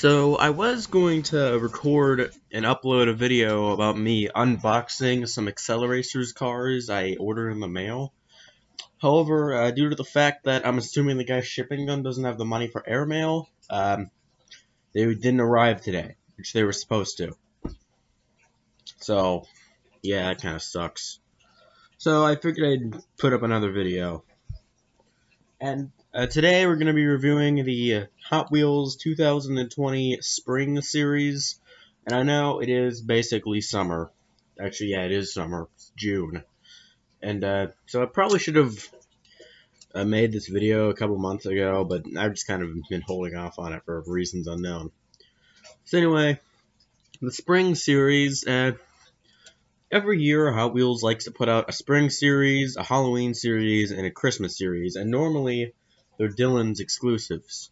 So I was going to record and upload a video about me unboxing some Acceleracers cars I ordered in the mail. However, due to the fact that I'm assuming the guy shipping them doesn't have the money for airmail, they didn't arrive today, which they were supposed to. So, yeah, that kind of sucks. So I figured I'd put up another video. And today we're going to be reviewing the Hot Wheels 2020 Spring Series. And I know it is basically summer. Actually, yeah, it is summer. It's June. And so I probably should have made this video a couple months ago, but I've just kind of been holding off on it for reasons unknown. So anyway, the Spring Series, every year Hot Wheels likes to put out a Spring Series, a Halloween Series, and a Christmas Series, and normally they're Dillon's exclusives.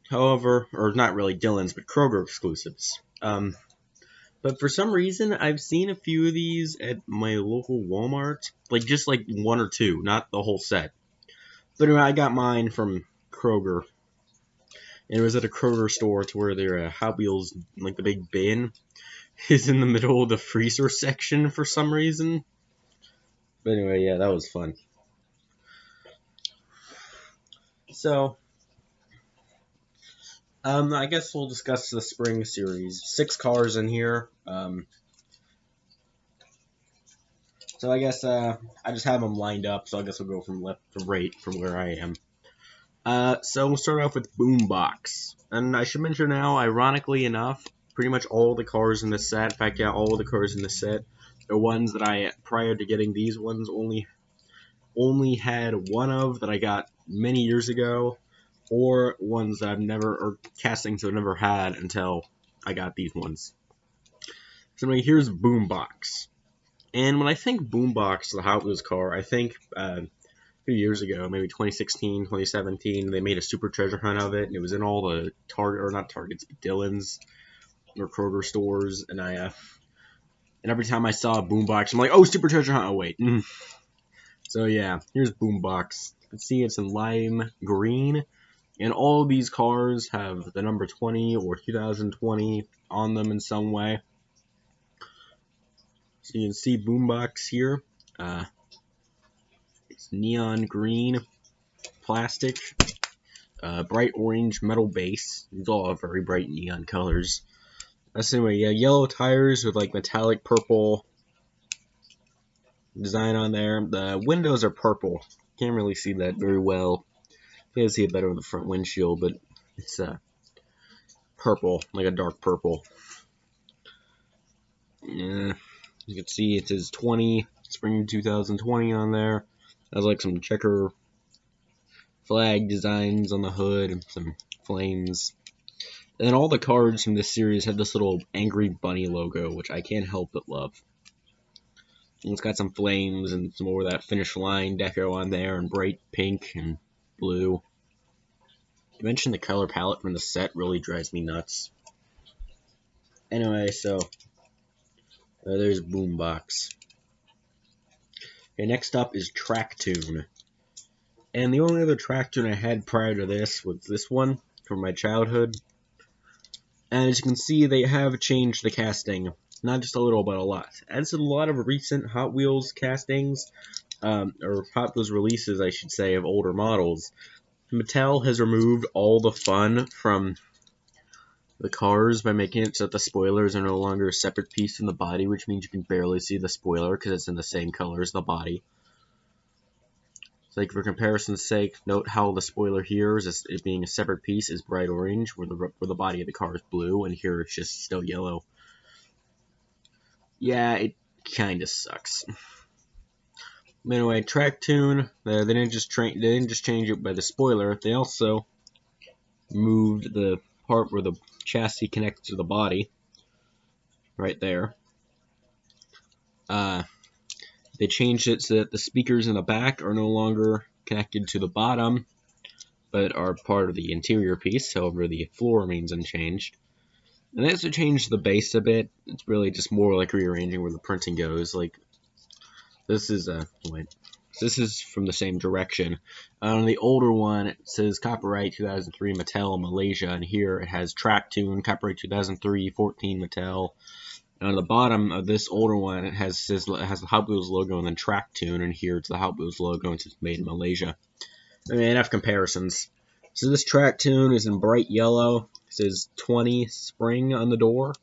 However, or not really Dillon's, but Kroger exclusives. But for some reason, I've seen a few of these at my local Walmart, just one or two, not the whole set. But anyway, I got mine from Kroger. And it was at a Kroger store to where their Hot Wheels, the big bin, is in the middle of the freezer section for some reason. But anyway, yeah, that was fun. So, I guess we'll discuss the Spring Series. 6 cars in here. So I guess I just have them lined up, so I guess we'll go from left to right from where I am. So we'll start off with Boombox. And I should mention now, ironically enough, pretty much all the cars in the set, in fact, yeah, all the cars in the set, are ones that I, prior to getting these ones, only had one of that I got many years ago, or ones that or castings I've never had until I got these ones. So anyway, here's Boombox. And when I think Boombox, the Hot Wheels car, I think a few years ago, maybe 2016, 2017, they made a super treasure hunt of it, and it was in all the not Targets, but Dillon's or Kroger stores, and and every time I saw a Boombox, I'm like, oh, super treasure hunt, oh wait. So yeah, here's Boombox. You can see it's in lime green, and all of these cars have the number 20 or 2020 on them in some way. So you can see Boombox here. It's neon green plastic, bright orange metal base. These all have very bright neon colors. Anyway, yeah, yellow tires with metallic purple design on there. The windows are purple. Can't really see that very well. You can see it better with the front windshield, but it's purple, like a dark purple. Yeah. You can see it says 20, Spring 2020 on there. It has some checker flag designs on the hood and some flames. And then all the cards from this series have this little angry bunny logo, which I can't help but love. And it's got some flames and some more of that finish line deco on there, and bright pink and blue. You mentioned the color palette from the set really drives me nuts. Anyway, so there's Boombox. Okay, next up is Tracktoon. And the only other Tracktoon I had prior to this was this one from my childhood. And as you can see, they have changed the casting. Not just a little, but a lot. As in a lot of recent Hot Wheels castings, or Hot Wheels releases, I should say, of older models, Mattel has removed all the fun from the cars by making it so that the spoilers are no longer a separate piece from the body, which means you can barely see the spoiler because it's in the same color as the body. So for comparison's sake, note how the spoiler here is it being a separate piece is bright orange, where the body of the car is blue, and here it's just still yellow. Yeah, it kind of sucks. Anyway, Tracktoon, they didn't just change it by the spoiler. They also moved the part where the chassis connects to the body, right there. They changed it so that the speakers in the back are no longer connected to the bottom, but are part of the interior piece. However, the floor remains unchanged. And they also changed the base a bit. It's really just more like rearranging where the printing goes. This is wait. So this is from the same direction. On the older one, it says copyright 2003 Mattel Malaysia, and here it has Tractoon, copyright 2003 14 Mattel. And on the bottom of this older one, it has the Hot Wheels logo and then Tractoon, and here it's the Hot Wheels logo and it's made in Malaysia. I mean, enough comparisons. So this Tractoon is in bright yellow. It says 20 spring on the door,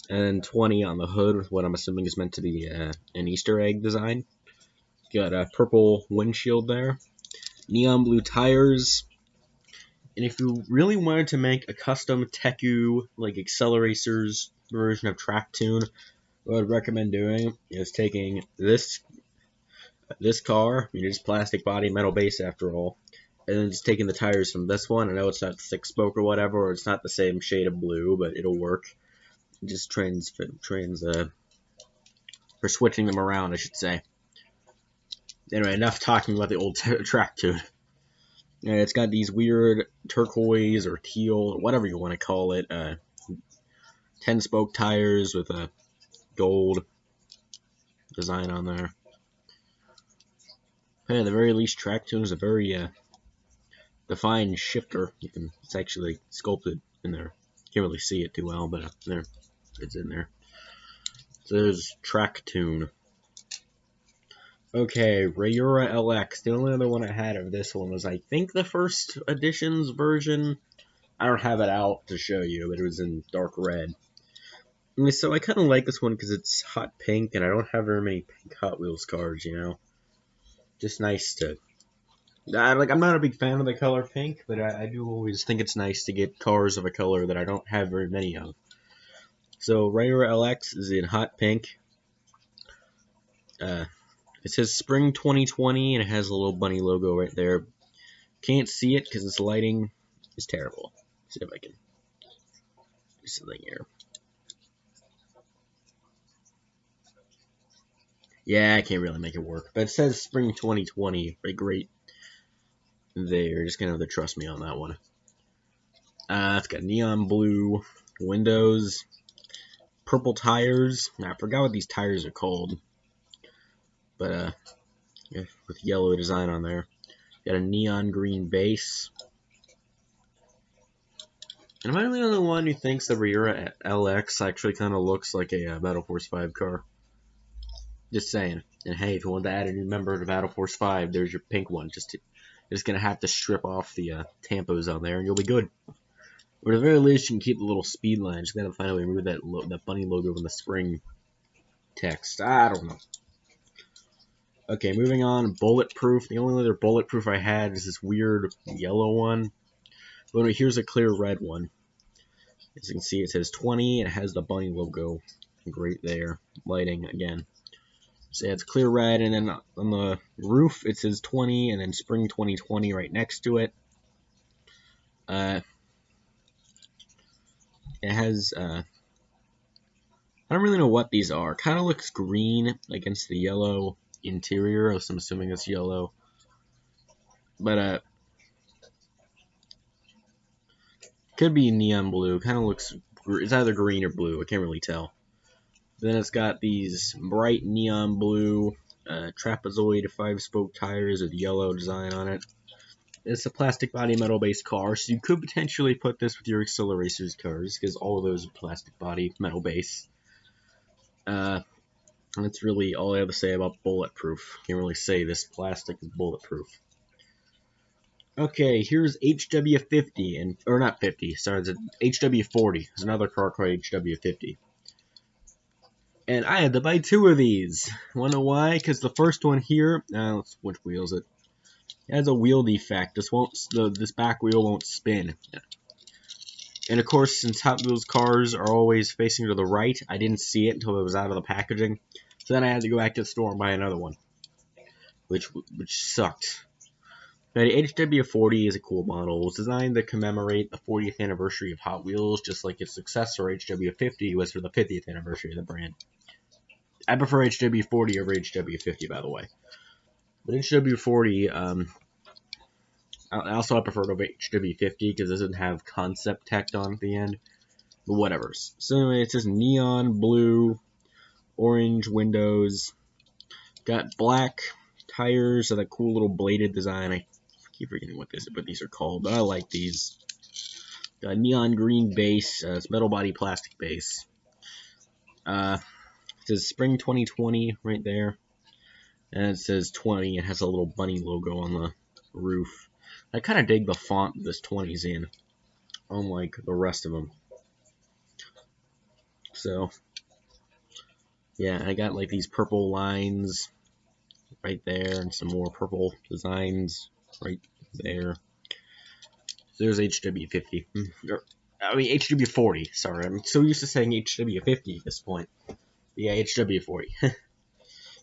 and 20 on the hood, with what I'm assuming is meant to be an Easter egg design. Got a purple windshield there, neon blue tires, and if you really wanted to make a custom Teku, like Acceleracers version of Tractoon, what I'd recommend doing is taking this car, I mean, it's plastic body, metal base after all, and then just taking the tires from this one. I know it's not 6-spoke or whatever, or it's not the same shade of blue, but it'll work. Just for switching them around, I should say. Anyway, enough talking about the old Tractoon. And it's got these weird turquoise or teal, whatever you want to call it, 10-spoke tires with a gold design on there. Hey, at the very least, Tractoon is a very defined shifter. It's actually sculpted in there. Can't really see it too well, but there, it's in there. So there's Tractoon. Okay, Rayura LX. The only other one I had of this one was, I think, the first edition's version. I don't have it out to show you, but it was in dark red. So I kind of like this one because it's hot pink, and I don't have very many pink Hot Wheels cars, you know? Just nice to... I'm not a big fan of the color pink, but I do always think it's nice to get cars of a color that I don't have very many of. So Rayura LX is in hot pink. It says Spring 2020, and it has a little bunny logo right there. Can't see it because its lighting is terrible. Let's see if I can do something here. Yeah, I can't really make it work. But it says Spring 2020, right? Great. There, just gonna have to trust me on that one. It's got neon blue windows, purple tires. Now, I forgot what these tires are called. But, yeah, with yellow design on there. Got a neon green base. And am I the only one who thinks the Rayura LX actually kind of looks like a Battle Force 5 car? Just saying. And hey, if you want to add a new member to Battle Force 5, there's your pink one. You're just going to have to strip off the tampos on there, and you'll be good. Or at the very least, you can keep the little speed line. Just got to find a way to remove that bunny logo from the spring text. I don't know. Okay, moving on. Bulletproof. The only other bulletproof I had is this weird yellow one. But anyway, here's a clear red one. As you can see, it says 20, and it has the bunny logo right there. Lighting again. So yeah, it's clear red, and then on the roof it says 20, and then Spring 2020 right next to it. It has, I don't really know what these are. Kind of looks green against the yellow interior, so I'm assuming it's yellow. But, could be neon blue. Kind of looks, it's either green or blue. I can't really tell. Then it's got these bright neon blue trapezoid 5-spoke tires with yellow design on it. It's a plastic body metal based car, so you could potentially put this with your Acceleracers cars, because all of those are plastic body metal base. And that's really all I have to say about Bulletproof. Can't really say this plastic is bulletproof. Okay, here's HW50, or not 50, sorry, it's HW40. There's another car called HW50. And I had to buy 2 of these. Wanna know why? Because the first one here, which wheel is it? It has a wheel defect. This back wheel won't spin. And of course, since Hot Wheels cars are always facing to the right, I didn't see it until it was out of the packaging. So then I had to go back to the store and buy another one, which sucked. Now, the HW40 is a cool model. It was designed to commemorate the 40th anniversary of Hot Wheels, just like its successor HW50 was for the 50th anniversary of the brand. I prefer HW40 over HW50, by the way. But HW40, I prefer it over HW50 because it doesn't have concept tacked on at the end. But whatever. So anyway, it says neon blue, orange windows. Got black tires are that cool little bladed design. I keep forgetting what these are called, but I like these. Neon green base, it's metal body plastic base. It says Spring 2020 right there, and it says 20. It has a little bunny logo on the roof. I kind of dig the font this 20's in, unlike the rest of them. So, yeah, I got like these purple lines right there, and some more purple designs right there. There's HW50. I mean, HW40, sorry. I'm so used to saying HW50 at this point. Yeah, HW40.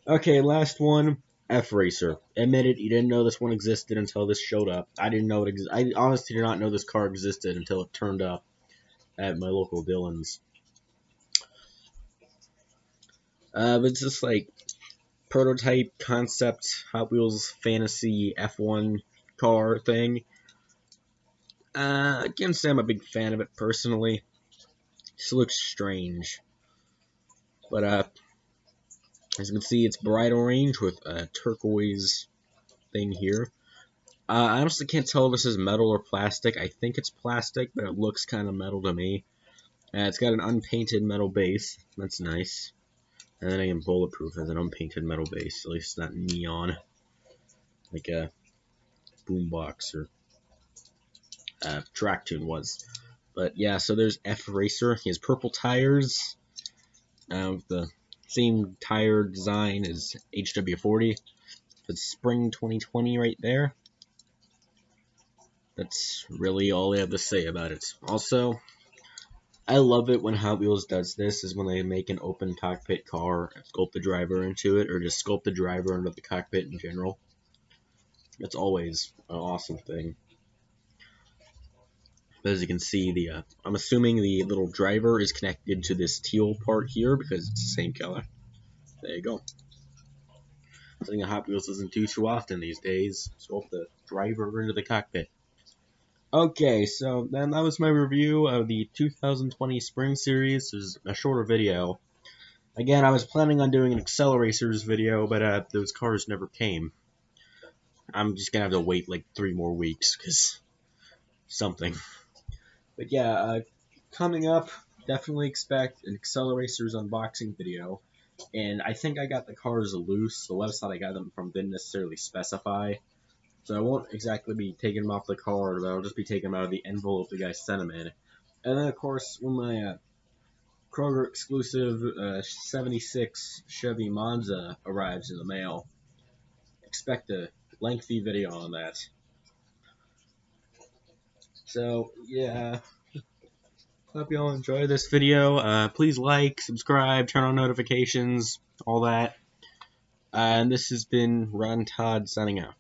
Okay, last one. F-Racer. Admit it, you didn't know this one existed until this showed up. I didn't know it I honestly did not know this car existed until it turned up at my local Dillon's. But it's just like prototype concept Hot Wheels fantasy F1 car thing. I can't say I'm a big fan of it personally. It just looks strange. But as you can see, it's bright orange with a turquoise thing here. I honestly can't tell if this is metal or plastic. I think it's plastic, but it looks kind of metal to me. It's got an unpainted metal base. That's nice. And then again, bulletproof has an unpainted metal base. At least it's not neon, like a boombox or Tracktune was. But yeah, so there's F-Racer. He has purple tires. The same tire design as HW40. It's Spring 2020 right there. That's really all I have to say about it. Also, I love it when Hot Wheels does this, is when they make an open cockpit car and sculpt the driver into it, or just sculpt the driver into the cockpit in general. It's always an awesome thing. But as you can see, I'm assuming the little driver is connected to this teal part here because it's the same color. There you go. Something that Hot Wheels doesn't do too often these days. Sculpt the driver into the cockpit. Okay, so then that was my review of the 2020 Spring Series. It was a shorter video. Again, I was planning on doing an Acceleracers video, but those cars never came. I'm just gonna have to wait like 3 more weeks, because something. But yeah, coming up, definitely expect an Acceleracers unboxing video. And I think I got the cars loose. The website I got them from didn't necessarily specify. So I won't exactly be taking them off the card, but I'll just be taking them out of the envelope the guy sent them in. And then, of course, when my Kroger exclusive 76 Chevy Monza arrives in the mail, expect a lengthy video on that. So, yeah. Hope you all enjoy this video. Please like, subscribe, turn on notifications, all that. And this has been Ron Todd signing out.